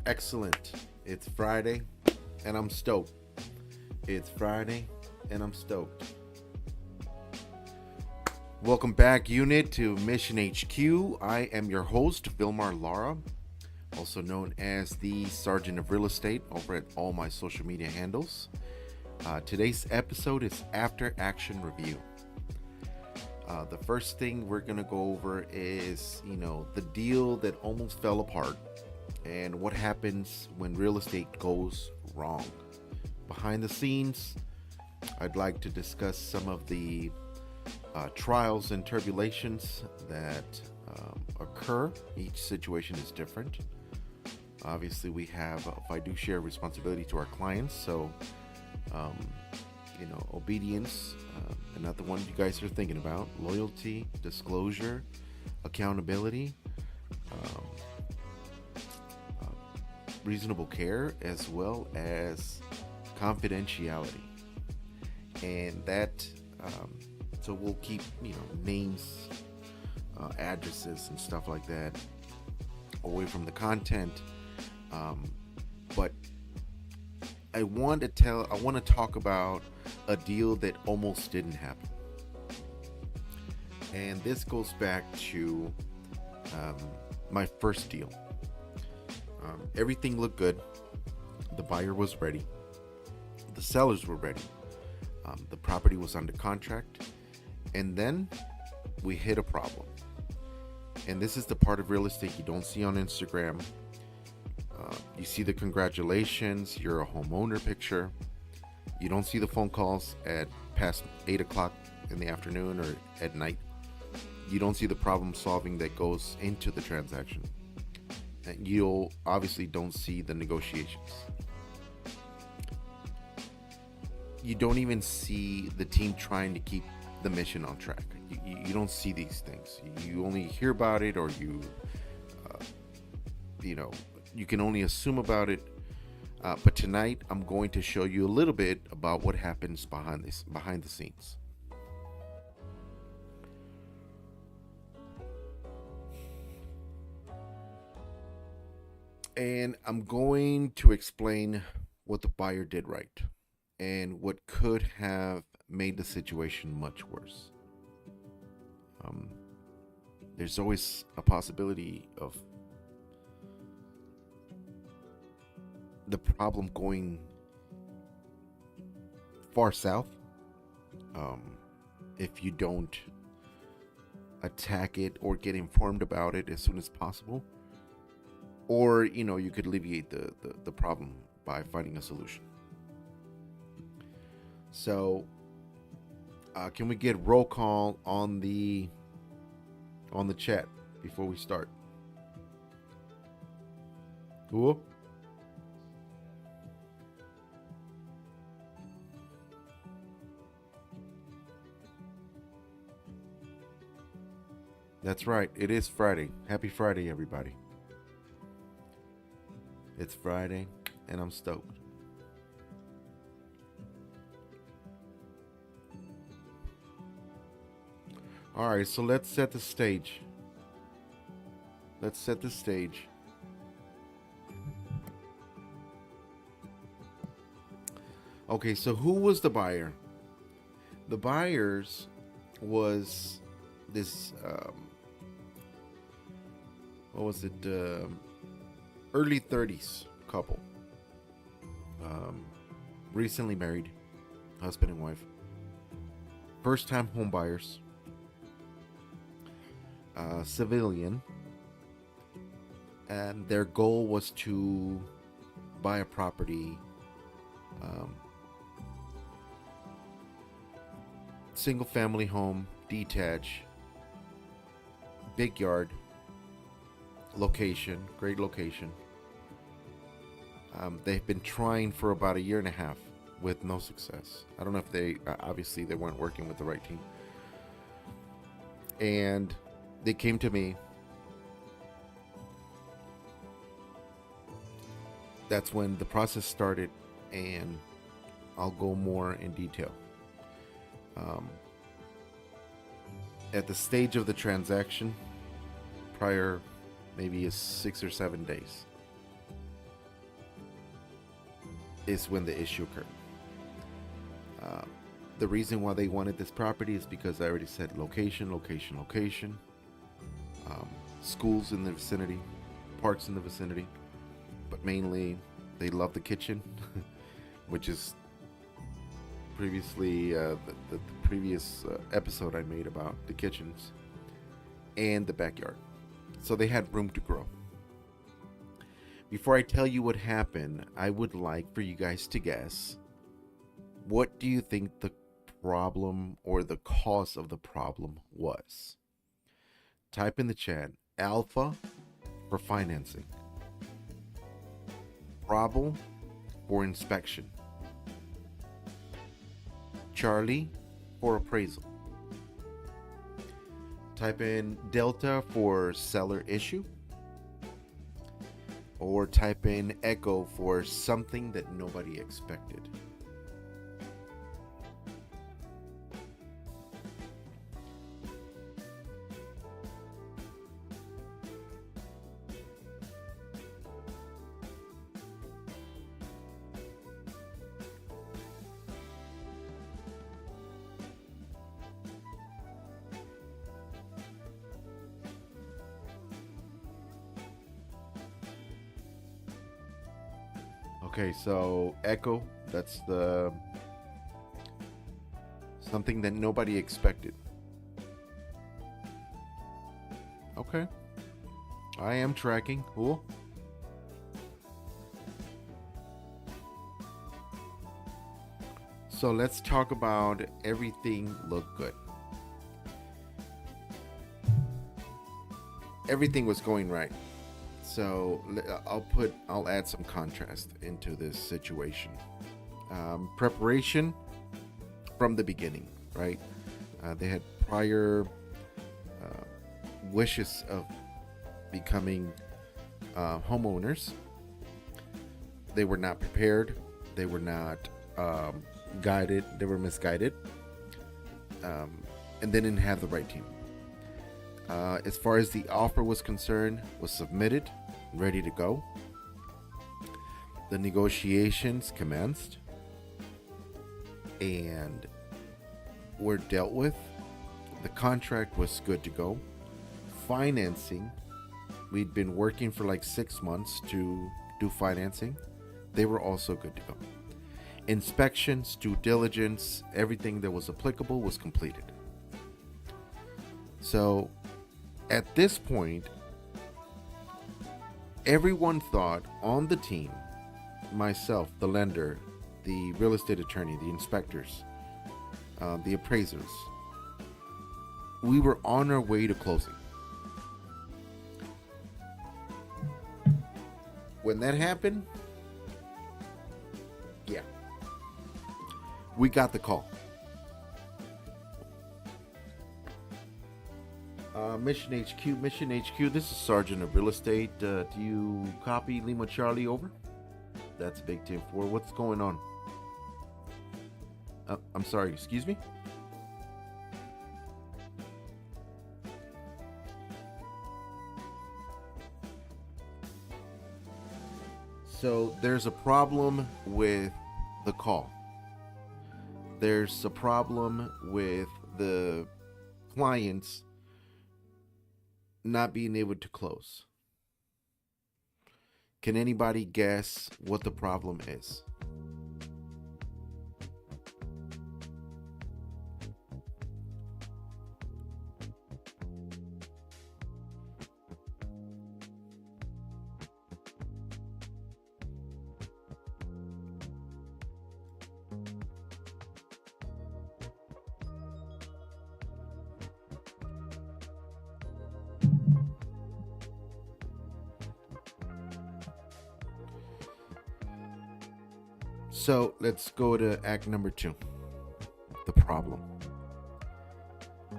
Excellent. It's Friday and I'm stoked. It's Friday and I'm stoked. Welcome back, unit, to Mission HQ. I am your host, Vilmar Lara, also known as the Sergeant of Real Estate over at all my social media handles. Today's episode is After Action Review. The first thing we're going to go over is, the deal that almost fell apart and what happens when real estate goes wrong. Behind the scenes, I'd like to discuss some of the trials and tribulations that occur. Each situation is different. Obviously, we have a fiduciary responsibility to our clients, so obedience, and not the one you guys are thinking about. Loyalty, disclosure, accountability, reasonable care, as well as confidentiality. And that, so we'll keep, names, addresses, and stuff like that away from the content. But I want to talk about a deal that almost didn't happen. And this goes back to my first deal. Everything looked good. The buyer was ready. The sellers were ready. The property was under contract. And then we hit a problem. And this is the part of real estate you don't see on Instagram. You see the congratulations, you're a homeowner picture. You don't see the phone calls at past 8 o'clock in the afternoon or at night. You don't see the problem solving that goes into the transaction. And you obviously don't see the negotiations. You don't even see the team trying to keep the mission on track. You don't see these things. You only hear about it, or you can only assume about it. But tonight, I'm going to show you a little bit about what happens behind the scenes. And I'm going to explain what the buyer did right and what could have made the situation much worse. There's always a possibility of the problem going far south if you don't attack it or get informed about it as soon as possible. Or, you could alleviate the problem by finding a solution. So, can we get roll call on the chat before we start? Cool. That's right. It is Friday. Happy Friday, everybody. It's Friday, and I'm stoked. All right, so let's set the stage. Okay, so who was the buyer? The buyers was this, early 30s couple. Recently married, husband and wife. First time home buyers. Civilian. And their goal was to buy a property, single family home, detached, big yard, location, great location. They've been trying for about a year and a half with no success. I don't know if they weren't working with the right team. And they came to me. That's when the process started, and I'll go more in detail. At the stage of the transaction, prior maybe 6 or 7 days, is when the issue occurred. Uh, the reason why they wanted this property is because I already said location, location, location. Schools in the vicinity, parks in the vicinity, but mainly they love the kitchen, which is previously the previous episode I made about the kitchens, and the backyard. So they had room to grow. Before I tell you what happened, I would like for you guys to guess, what do you think the problem or the cause of the problem was? Type in the chat alpha for financing, Bravo for inspection, Charlie for appraisal. Type in Delta for seller issue, or type in Echo for something that nobody expected. Okay, so Echo, that's the something that nobody expected. Okay. I am tracking. Cool. So let's talk about everything looked good. Everything was going right. So I'll add some contrast into this situation. Preparation from the beginning, right? They had prior wishes of becoming homeowners. They were not prepared. They were not guided. They were misguided, and they didn't have the right team. As far as the offer was concerned, was submitted, ready to go. The negotiations commenced and were dealt with. The contract was good to go. Financing, we'd been working for like 6 months to do financing. They were also good to go. Inspections, due diligence, everything that was applicable was completed. So at this point, everyone thought on the team, myself, the lender, the real estate attorney, the inspectors, the appraisers, we were on our way to closing. When that happened, yeah, we got the call. Mission HQ, this is Sergeant of Real Estate. Do you copy Lima Charlie over? That's Big 10-4. What's going on? I'm sorry, excuse me? So there's a problem with the call. There's a problem with the clients not being able to close. Can anybody guess what the problem is? So let's go to act number 2. The problem.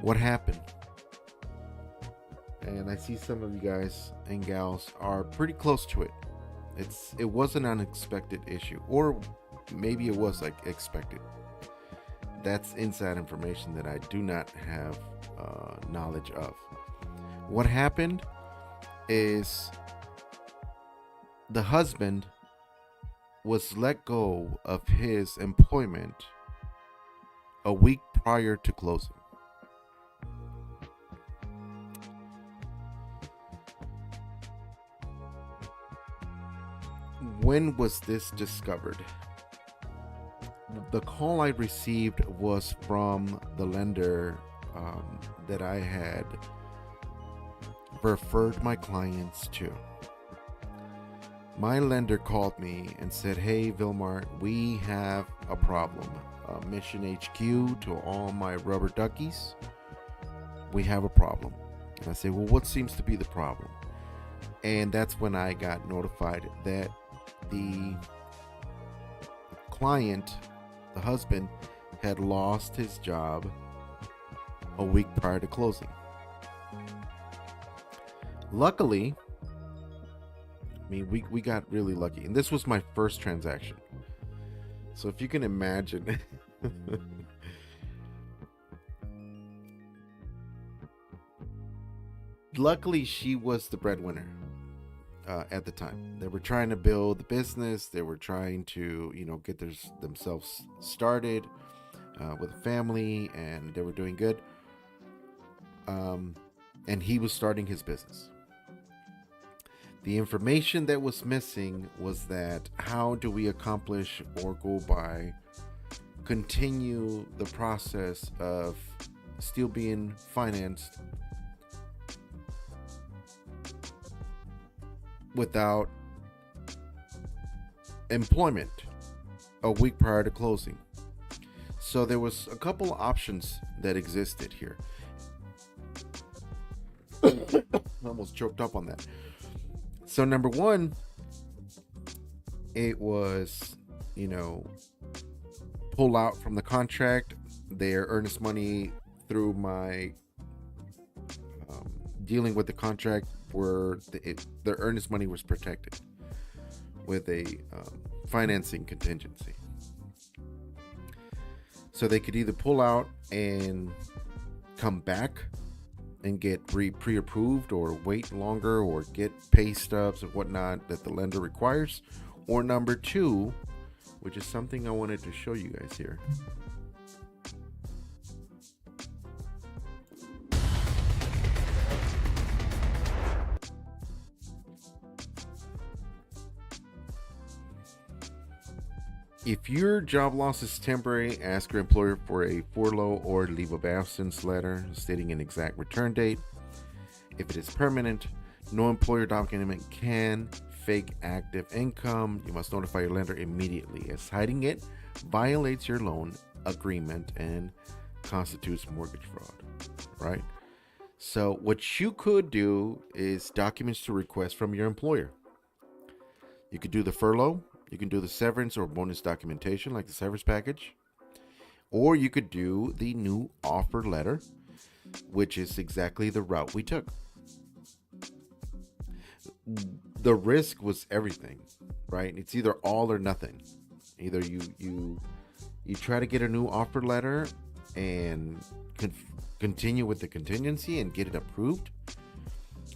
What happened? And I see some of you guys and gals are pretty close to it. It was an unexpected issue, or maybe it was like expected. That's inside information that I do not have knowledge of. What happened is the husband was let go of his employment a week prior to closing. When was this discovered? The call I received was from the lender that I had referred my clients to. My lender called me and said, "Hey, Vilmar, we have a problem. Mission HQ to all my rubber duckies. We have a problem." And I said, "Well, what seems to be the problem?" And that's when I got notified that the client, the husband, had lost his job a week prior to closing. Luckily, I mean, we got really lucky. And this was my first transaction. So if you can imagine, luckily she was the breadwinner at the time. They were trying to build the business. They were trying to, get themselves started with a family, and they were doing good. And he was starting his business. The information that was missing was that how do we accomplish or go by continue the process of still being financed without employment a week prior to closing. So there was a couple options that existed here. I almost choked up on that. So number one, it was, pull out from the contract. Their earnest money through my dealing with the contract where their earnest money was protected with a financing contingency. So they could either pull out and come back and get pre-approved, or wait longer, or get pay stubs and whatnot that the lender requires. Or number two, which is something I wanted to show you guys here. If your job loss is temporary, ask your employer for a furlough or leave of absence letter stating an exact return date. If it is permanent, no employer document can fake active income. You must notify your lender immediately, as hiding it violates your loan agreement and constitutes mortgage fraud, right? So what you could do is documents to request from your employer. You could do the furlough. You can do the severance or bonus documentation like the severance package. Or you could do the new offer letter, which is exactly the route we took. The risk was everything, right? It's either all or nothing. Either you try to get a new offer letter and continue with the contingency and get it approved,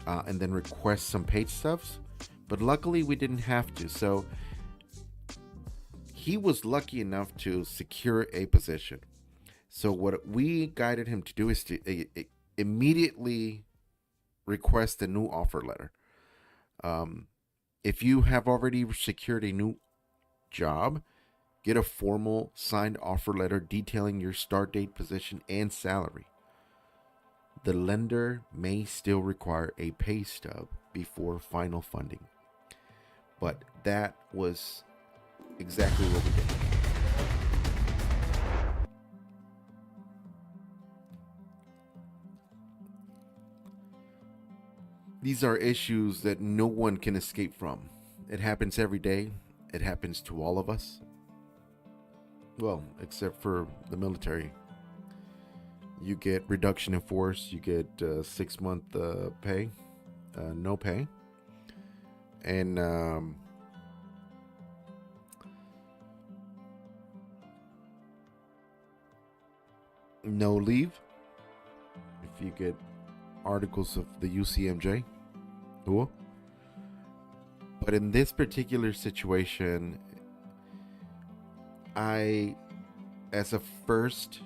and then request some page stubs. But luckily we didn't have to. So he was lucky enough to secure a position. So what we guided him to do is to immediately request a new offer letter. If you have already secured a new job, get a formal signed offer letter detailing your start date, position, and salary. The lender may still require a pay stub before final funding. But that was exactly what we did. These are issues that no one can escape from. It happens every day. It happens to all of us. Well, except for the military. You get reduction in force. You get 6-month pay, no pay. And no leave if you get articles of the UCMJ. Cool. But in this particular situation, I, as a first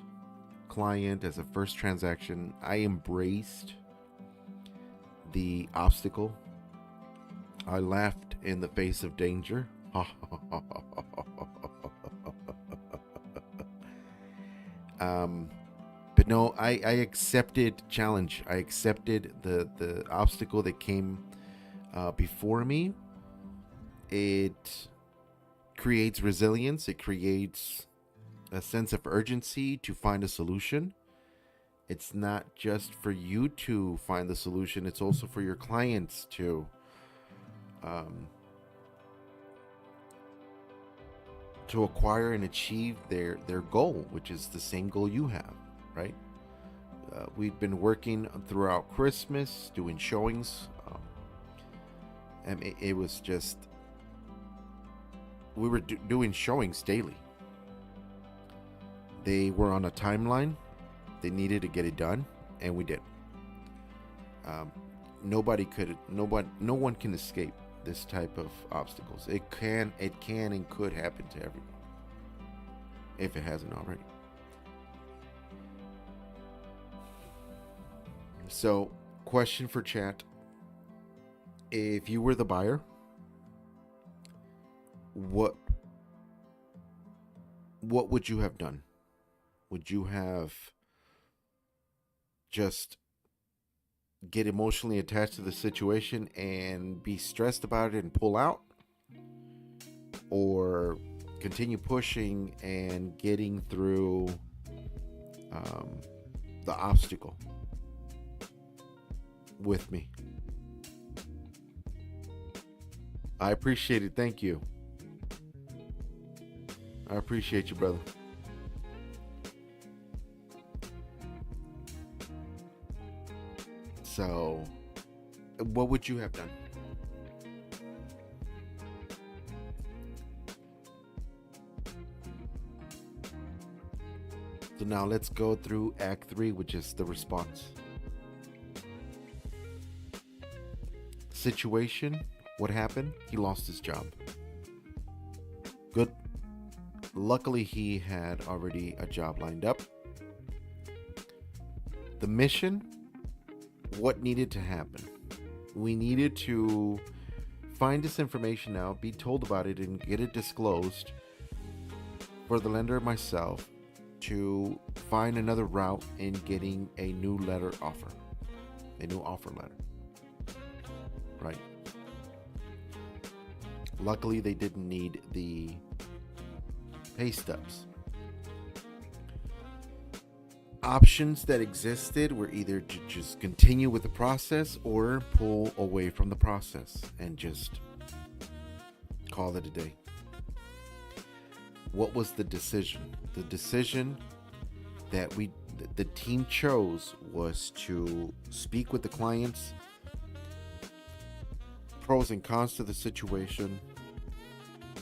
client, as a first transaction, I embraced the obstacle. I laughed in the face of danger. um, but no, I accepted challenge. I accepted the obstacle that came before me. It creates resilience. It creates a sense of urgency to find a solution. It's not just for you to find the solution, it's also for your clients um, to acquire and achieve their goal, which is the same goal you have, right? We've been working throughout Christmas doing showings, and it was just, we were doing showings daily. They were on a timeline. They needed to get it done, and we did. No one can escape this type of obstacles. It can and could happen to everyone if it hasn't already. So, question for chat: if you were the buyer, what would you have done? Would you have just get emotionally attached to the situation and be stressed about it and pull out, or continue pushing and getting through the obstacle with me? I appreciate it. Thank you. I appreciate you, brother. So, what would you have done? So now let's go through Act 3, which is the response. Situation, what happened? He lost his job. Good. Luckily, he had already a job lined up. The mission, what needed to happen? We needed to find this information out, be told about it, and get it disclosed for the lender and myself to find another route in getting a new offer letter. Right. Luckily, they didn't need the pay stubs. Options that existed were either to just continue with the process or pull away from the process and just call it a day. What was the decision? The decision that the team chose was to speak with the clients, pros and cons to the situation,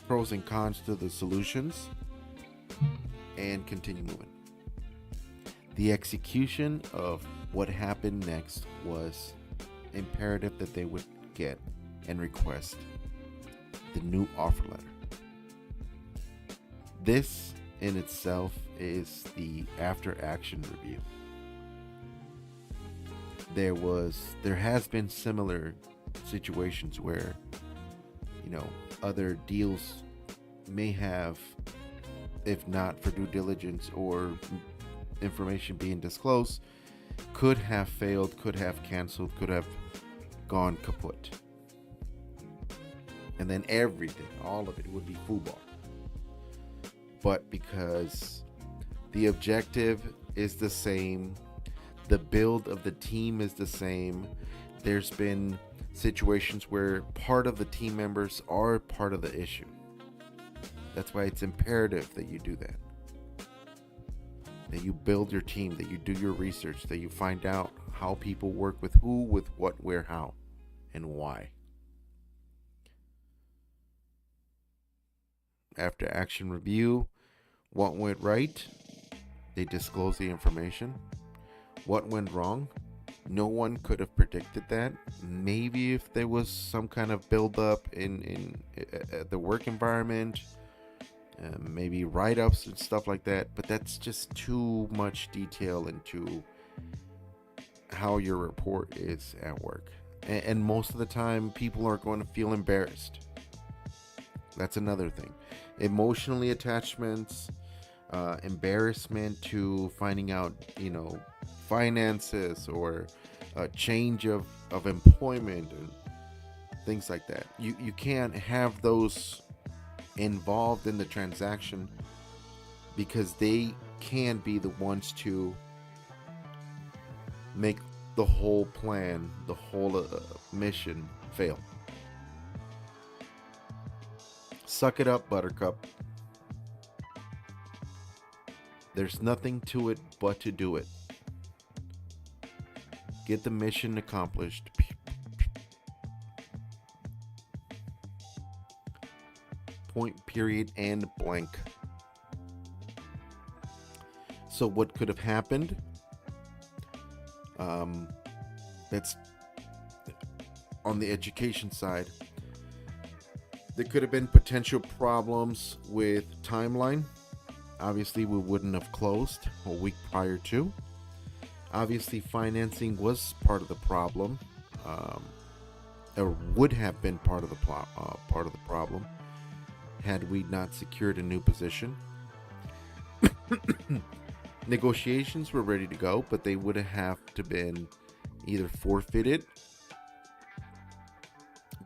pros and cons to the solutions, and continue moving. The execution of what happened next was imperative that they would get and request the new offer letter. This in itself is the after action review. There has been similar situations where, other deals may have, if not for due diligence or information being disclosed, could have failed, could have canceled, could have gone kaput. And then everything, all of it would be football. But because the objective is the same, the build of the team is the same, there's been situations where part of the team members are part of the issue. That's why it's imperative that you do that. That you build your team, that you do your research, that you find out how people work with who, with what, where, how, and why. After action review, what went right? They disclose the information. What went wrong? No one could have predicted that. Maybe if there was some kind of buildup in the work environment, maybe write-ups and stuff like that, but that's just too much detail into how your report is at work. And most of the time, people are going to feel embarrassed. That's another thing. Emotionally attachments, embarrassment to finding out, finances or a change of employment and things like that. You can't have those involved in the transaction because they can be the ones to make the whole plan, the whole mission fail. Suck it up, Buttercup. There's nothing to it but to do it. Get the mission accomplished. Point, period, and blank. So what could have happened? That's on the education side. There could have been potential problems with timeline. Obviously, we wouldn't have closed a week prior to. Obviously, financing was part of the problem, or would have been part of the problem had we not secured a new position. Negotiations were ready to go, but they would have to been either forfeited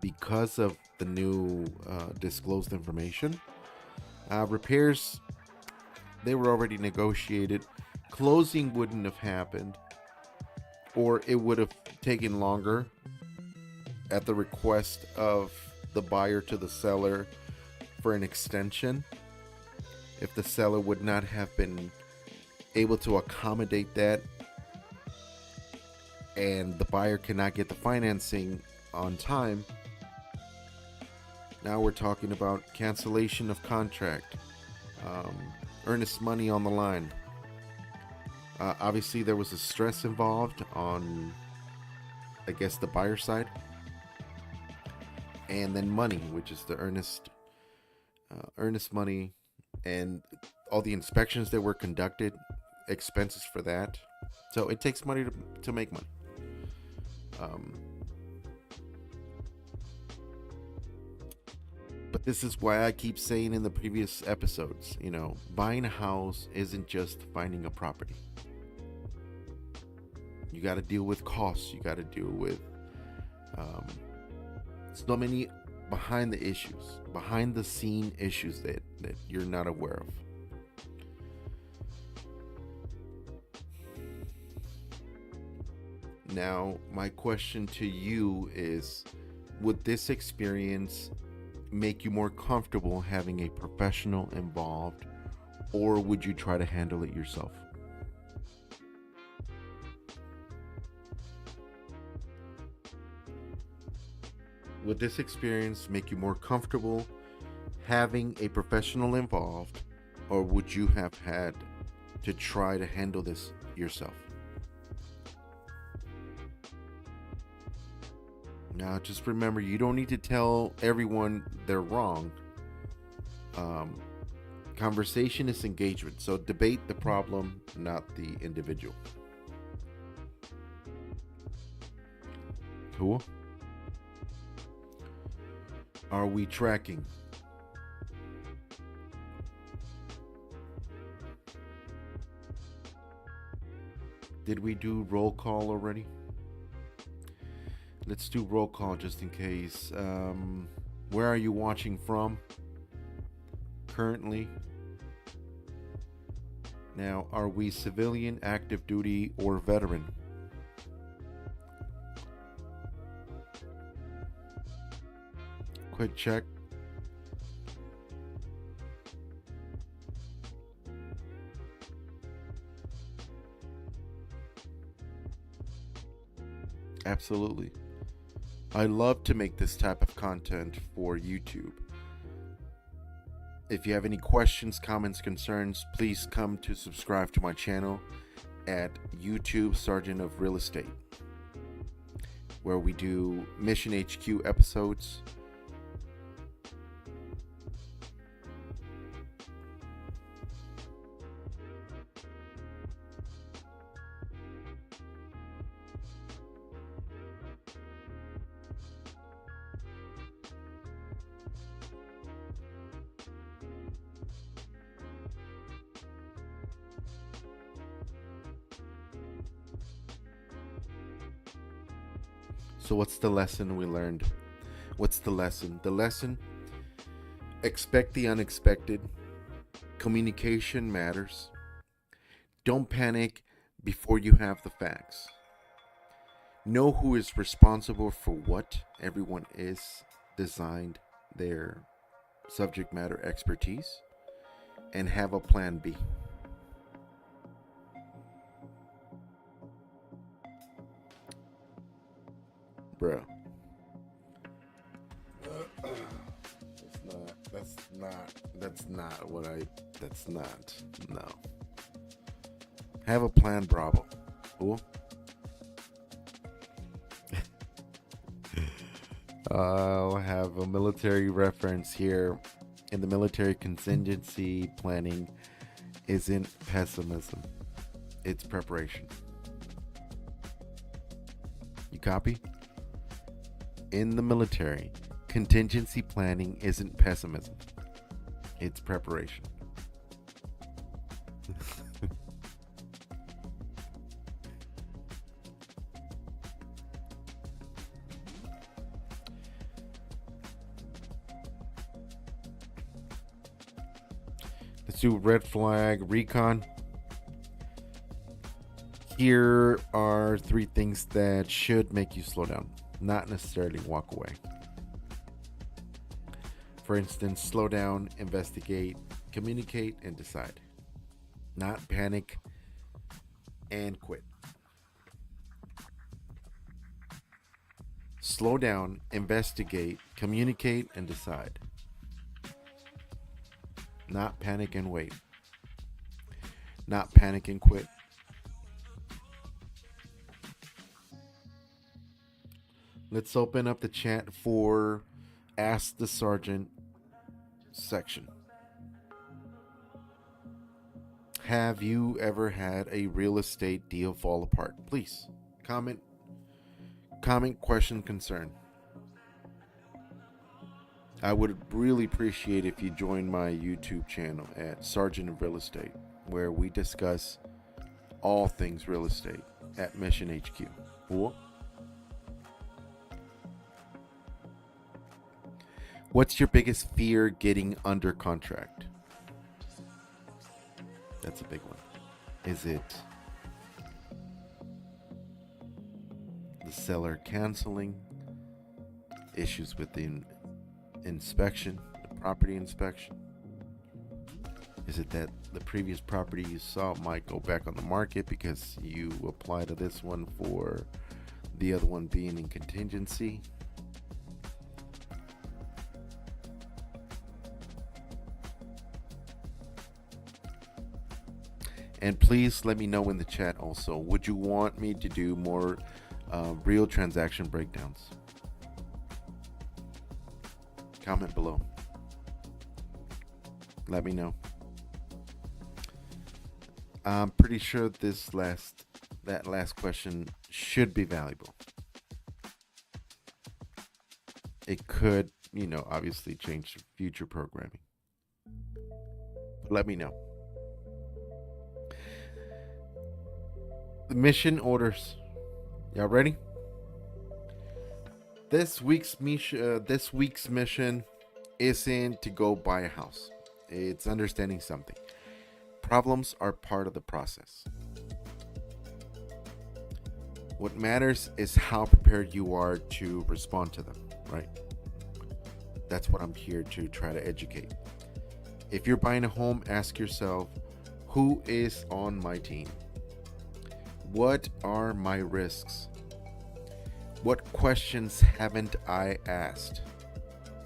because of the new disclosed information. Repairs, they were already negotiated. Closing wouldn't have happened, or it would have taken longer at the request of the buyer to the seller for an extension. If the seller would not have been able to accommodate that, and the buyer cannot get the financing on time, now we're talking about cancellation of contract, earnest money on the line. Obviously, there was a stress involved on, I guess, the buyer side, and then money, which is the earnest money, and all the inspections that were conducted, expenses for that. So it takes money to make money. But this is why I keep saying in the previous episodes, buying a house isn't just finding a property. You got to deal with costs. You got to deal with so many behind the scene issues that you're not aware of. Now, my question to you is, would this experience make you more comfortable having a professional involved, or would you try to handle it yourself? Would this experience make you more comfortable having a professional involved, or would you have had to try to handle this yourself? Now, just remember, you don't need to tell everyone they're wrong. Conversation is engagement, so debate the problem, not the individual. Cool. Are we tracking? Did we do roll call already? Let's do roll call just in case. Where are you watching from currently? Now, are we civilian, active duty, or veteran? Quick check. Absolutely. I love to make this type of content for YouTube. If you have any questions, comments, concerns, please come to subscribe to my channel at YouTube Sergeant of Real Estate, where we do Mission HQ episodes, So what's the lesson we learned? What's the lesson? The lesson: expect the unexpected. Communication matters. Don't panic before you have the facts. Know who is responsible for what. Everyone is designed their subject matter expertise, and have a plan B. Bro. That's not what that's not, no. Have a plan, Bravo. Cool. I'll have a military reference here. In the military, contingency planning isn't pessimism, it's preparation. You copy? In the military, contingency planning isn't pessimism, it's preparation. Let's do red flag recon. Here are 3 things that should make you slow down, not necessarily walk away. For instance, slow down, investigate, communicate, and decide. Not panic and quit. Slow down, investigate, communicate, and decide. Not panic and wait. Not panic and quit. Let's open up the chat for Ask the Sergeant section. Have you ever had a real estate deal fall apart? Please comment, question, concern. I would really appreciate if you join my YouTube channel at Sergeant of Real Estate, where we discuss all things real estate at Mission HQ. Cool. What's your biggest fear getting under contract? That's a big one. Is it the seller canceling? Issues with the inspection, the property inspection? Is it that the previous property you saw might go back on the market because you apply to this one for the other one being in contingency? And please let me know in the chat also, would you want me to do more real transaction breakdowns? Comment below. Let me know. I'm pretty sure that last question should be valuable. It could, obviously change future programming. But let me know. The mission orders. Y'all ready? This week's mission isn't to go buy a house. It's understanding something. Problems are part of the process. What matters is how prepared you are to respond to them, right? That's what I'm here to try to educate. If you're buying a home, ask yourself, who is on my team? What are my risks? What questions haven't I asked?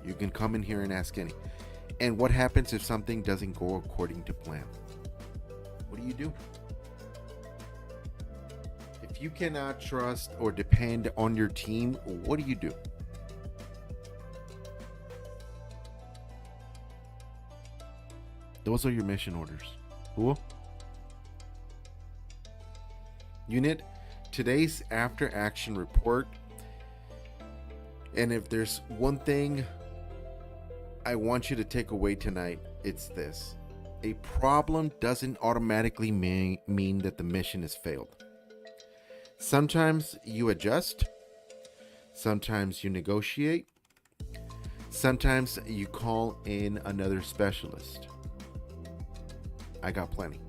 You can come in here and ask any. And what happens if something doesn't go according to plan? What do you do? If you cannot trust or depend on your team, what do you do? Those are your mission orders. Cool? Unit, today's after action report. And if there's one thing I want you to take away tonight, it's this. A problem doesn't automatically mean that the mission has failed. Sometimes you adjust. Sometimes you negotiate. Sometimes you call in another specialist. I got plenty.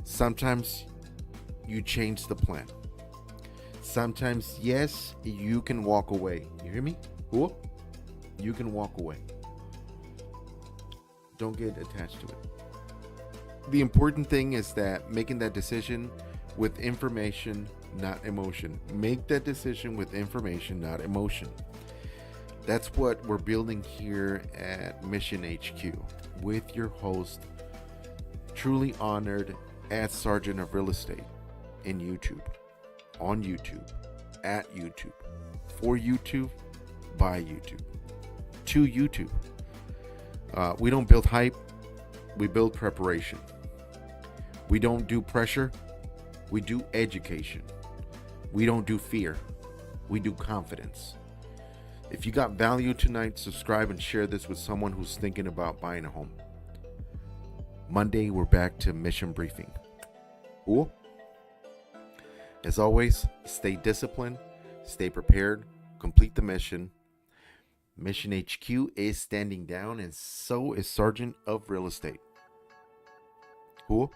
Sometimes you change the plan. Sometimes, yes, you can walk away. You hear me? Cool? You can walk away. Don't get attached to it. The important thing is that making that decision with information, not emotion. Make that decision with information, not emotion. That's what we're building here at Mission HQ with your host, truly honored as Sergeant of Real Estate in YouTube, on YouTube, at YouTube, for YouTube, by YouTube, to YouTube. We don't build hype, we build preparation. We don't do pressure, we do education. We don't do fear, we do confidence. If you got value tonight, subscribe and share this with someone who's thinking about buying a home. Monday, we're back to mission briefing. Cool? As always, stay disciplined, stay prepared, complete the mission. Mission HQ is standing down, and so is Sergeant of Real Estate. Cool?